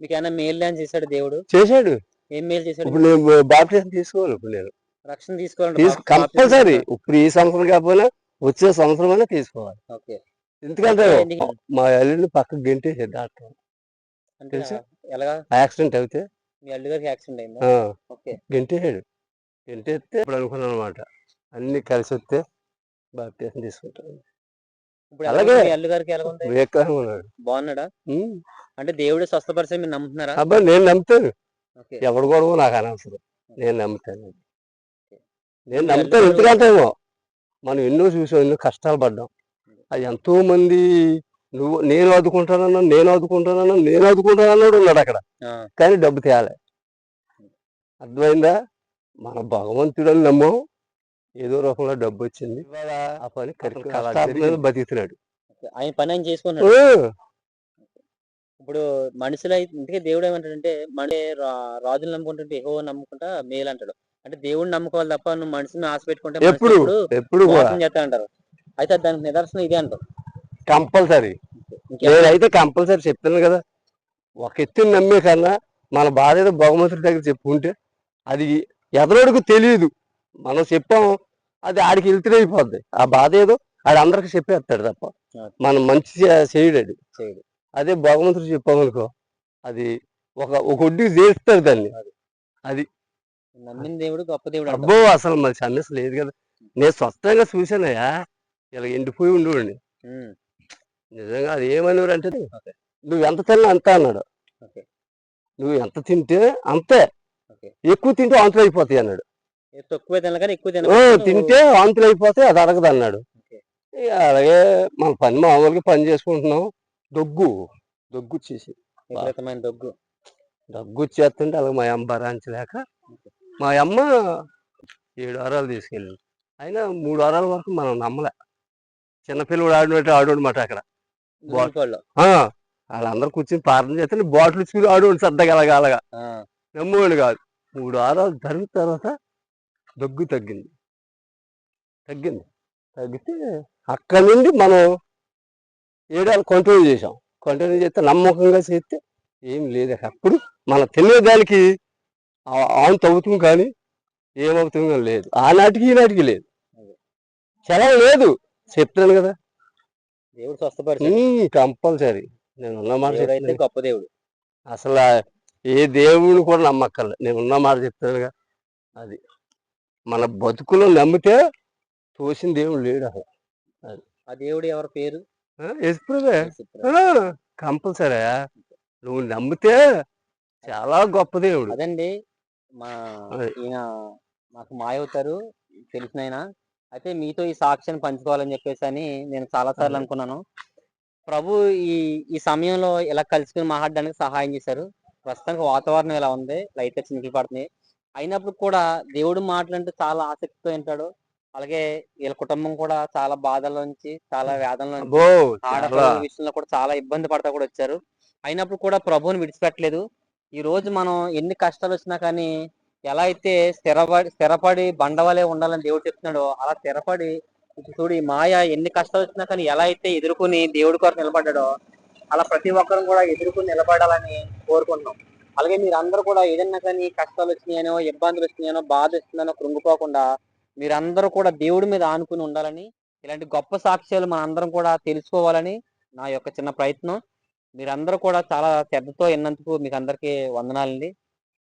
మీకేమైనా మేలు డాన్స్ చేశాడు దేవుడు? చేశాడు. ఏం మేలు చేశాడు ఇప్పుడు మీకు? నేను బాప్టిజం తీసుకోవాలి. ఇప్పుడు నేను రక్షణ తీసుకోవాలంటే బాప్తిసం కంపల్సరీ. తీసుకున్నా. ఇప్పుడు ఈ సంవత్సరం కాకపోయినా వచ్చే సంవత్సరం అయినా తీసుకోవాలి. ఓకే. ఎందుకంటే అయితే నీకు మా అల్లుడిని పక్కకు గెంటేసాడు డాక్టర్. అంటే తెలుసా? ఎలాగా? యాక్సిడెంట్ అయితే మీ అల్లుడు గారికి యాక్సిడెంట్ అయిందా? ఓకే. గెంటేసాడు. గెంటేస్తే ఇప్పుడు అనుకున్నాను అనమాట, అన్ని కలిసి వస్తే బాప్టిజం తీసుకుంటాను. ఇప్పుడు అలాగే మీ అల్లుడు గారికి ఎలా ఉంది? వివేకంగా ఉన్నాడు. బాగున్నాడా? అంటే దేవుడే స్వస్థపరిచే మీరు నమ్ముతున్నారా? అబ్బాయి నేను నమ్ముతాను. ఓకే. ఎవడు గొడవ నాకు అనవసరం. నేను నమ్ముతాను. నేను మీ నమ్ముతాను. అల్లుడు ఎందుకంటే మనం ఎన్నో చూసాం, ఎన్నో కష్టాలు పడ్డాం. అది ఎంతో మంది నేను ఆదుకుంటానన్నాడు ఉన్నాడు అక్కడ. ఆ! కానీ డబ్బు తేలే. అర్థమైందా? మన భగవంతుడని నమ్మం, ఏదో రకంలో డబ్బు వచ్చింది. ఆ పని కష్టాల మీద బతుకుతున్నాడు. ఆయన పని ఆయన చేసుకున్నాడు. ఇప్పుడు మనుషులు ఇందుకే దేవుడు ఏమంటాడంటే రాజులు నమ్ముకుంటుంటే యెహోవాను నమ్ముకుంటా మేలు అంటాడు. అంటే దేవుడిని నమ్ముకోవాలి తప్ప నువ్వు మనిషిని ఆశ పెట్టుకుంటే ఎప్పుడు మోసం చేస్తా అంటారు. అయితే దానికి నిదర్శనం ఇదే అంటారు. కంపల్సరీ. నేనైతే కంపల్సరీ చెప్తాను కదా, ఒక ఎత్తుని నమ్మే కన్నా మన బాధ ఏదో భగవంతుడి దగ్గర చెప్పుకుంటే అది ఎదరోడికి తెలియదు. మనం చెప్పాం, అది ఆడికి వెళ్తూనే అయిపోద్ది. ఆ బాధ ఏదో ఆడు అందరికి చెప్పేస్తాడు తప్ప మనం మంచి చేయడు. అదే భగవంతుడు చెప్పామనుకో, అది ఒక ఒడ్డుకి చేస్తాడు దాన్ని. అది నమ్మిన దేవుడు గొప్ప దేవుడు. అబ్బో, అసలు మరి సమస్య లేదు కదా. నేను స్వస్థంగా చూసానయ్యా, ఇలా ఎండిపోయి ఉండేవాడిని. నిజంగా అది ఏమనేవారు అంటే, నువ్వు ఎంత తిన్నా అంతే అన్నాడు. నువ్వు ఎంత తింటే అంతే, ఎక్కువ తింటే వాంతులు అయిపోతాయి అన్నాడు. తింటే వాంతులు అయిపోతాయి, అది అడగదు అన్నాడు. అలాగే మన పని మామూలుగా పని చేసుకుంటున్నాం. దగ్గు వచ్చేసి దగ్గు వచ్చేస్తుంటే అలాగే మా అమ్మ భరాంచలేక మా అమ్మ 7 వారాలు తీసుకెళ్ళింది. అయినా 3 వారాల వరకు మనం నమ్మలే. చిన్నపిల్లడు ఆడోడు మాట అక్కడ. వాళ్ళందరూ కూర్చొని ప్రార్థన చేస్తే బాటిల్ ఇచ్చుకుని ఆడోడు సర్దగా అలాగా నమ్మేవాడు కాదు. 3 వారాలు జరిగిన తర్వాత దగ్గు తగ్గితే అక్కడి నుండి మనం 7 వారాలు కంటిన్యూ చేసాం. కంటిన్యూ చేస్తే నమ్మకంగా చేస్తే ఏం లేదు. అప్పుడు మనం తినేదానికి ఆన్ తవ్వుతుంది కానీ ఏమవుతుందో లేదు. ఆనాటికి ఈనాటికి లేదు, సెలవు లేదు. చెప్తాను కదా, దేవుడు స్వస్థపరిచాడు కంపల్సరీ. నేను ఉన్న మాట గొప్ప దేవుడు. అసలు ఏ దేవుడిని కూడా నమ్మక్కర్లే. నేను ఉన్న మాట చెప్తానుగా, అది మన బతుకులో నమ్మితే తోసిన దేవుడు లేడు అసలు. అది ఆ దేవుడు ఎవరి పేరు? కంపల్సరీ. నువ్వు నమ్మితే చాలా గొప్ప దేవుడు. అదండి, ఈయన మాకు మాయవుతారు తెలిసిన. అయితే మీతో ఈ సాక్ష్యాన్ని పంచుకోవాలని చెప్పేసి అని నేను చాలా సార్లు అనుకున్నాను. ప్రభు ఈ సమయంలో ఇలా కలుసుకుని మాట్లాడడానికి సహాయం చేశారు. ప్రస్తుతానికి వాతావరణం ఇలా ఉంది, లైట్ చినుకులు పడుతున్నాయి. అయినప్పుడు కూడా దేవుడు మాటలంటే చాలా ఆసక్తితో వింటాడు. అలాగే వీళ్ళ కుటుంబం కూడా చాలా బాధల్లోంచి, చాలా వేదనలో, ఆడపిల్లల విషయంలో కూడా చాలా ఇబ్బంది పడతా కూడా వచ్చారు. అయినప్పుడు కూడా ప్రభువుని విడిచిపెట్టలేదు. ఈ రోజు మనం ఎన్ని కష్టాలు వచ్చినా కానీ ఎలా అయితే స్థిరపడి బండవలే ఉండాలని దేవుడు చెప్తున్నాడో, అలా స్థిరపడి చూడు ఈ మాయ ఎన్ని కష్టాలు వచ్చినా కానీ ఎలా అయితే ఎదుర్కొని దేవుడి కొరకు నిలబడ్డాడో, అలా ప్రతి ఒక్కరు కూడా ఎదుర్కొని నిలబడాలని కోరుకుంటున్నాం. అలాగే మీరందరూ కూడా ఏదన్నా కానీ కష్టాలు వచ్చినాయనో, ఇబ్బందులు వచ్చినాయనో, బాధ వస్తుందనో కృంగిపోకుండా మీరందరూ కూడా దేవుడి మీద ఆనుకుని ఉండాలని, ఇలాంటి గొప్ప సాక్ష్యాలు మనందరం కూడా తెలుసుకోవాలని నా యొక్క చిన్న ప్రయత్నం. మీరందరూ కూడా చాలా శ్రద్ధతో విన్నందుకు మీకు అందరికీ వందనాలండి.